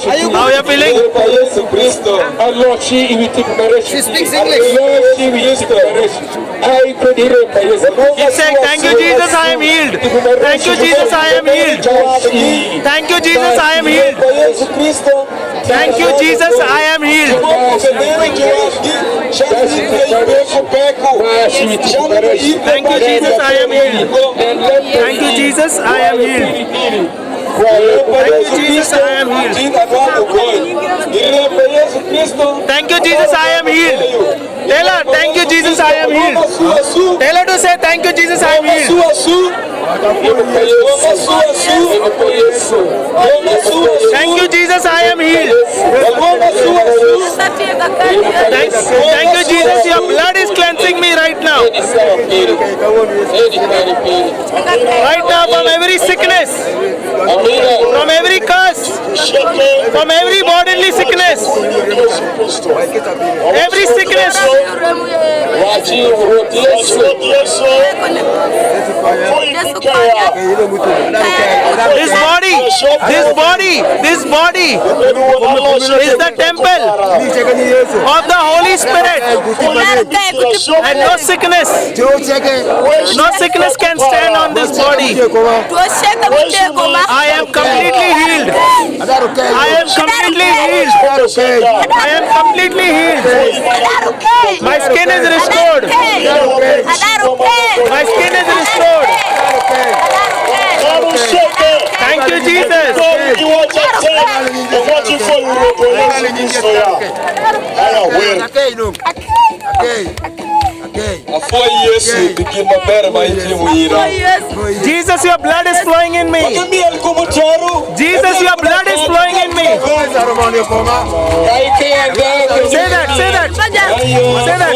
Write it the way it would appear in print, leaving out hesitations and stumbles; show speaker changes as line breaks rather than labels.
How you feeling?
She speaks English.
He's saying, thank you, Jesus, I am healed. Thank you, Jesus, I am healed. Thank you, Jesus, I am healed. Thank you, Jesus, I am healed. Thank you, Jesus, I am healed. Thank you, Jesus, I am healed. Thank you, Jesus, I am healed. Thank you, Jesus, I am healed. Tell her, thank you, Jesus, I am healed. Tell her to say, thank you, Jesus, I am healed. Thank you, Jesus, I am healed. Thank you, Jesus, your blood is cleansing me right now. Right now, from every sickness, from every curse, from every bodily sickness, every sickness. This body is the temple of the Holy Spirit, and no sickness can stand on this body. I am completely healed. I am completely healed. I am completely healed. My skin is restored. My skin is restored. Thank you, Jesus. Jesus, your blood is flowing in me. Jesus, your blood is flowing in me. Say that. Say that. Say that.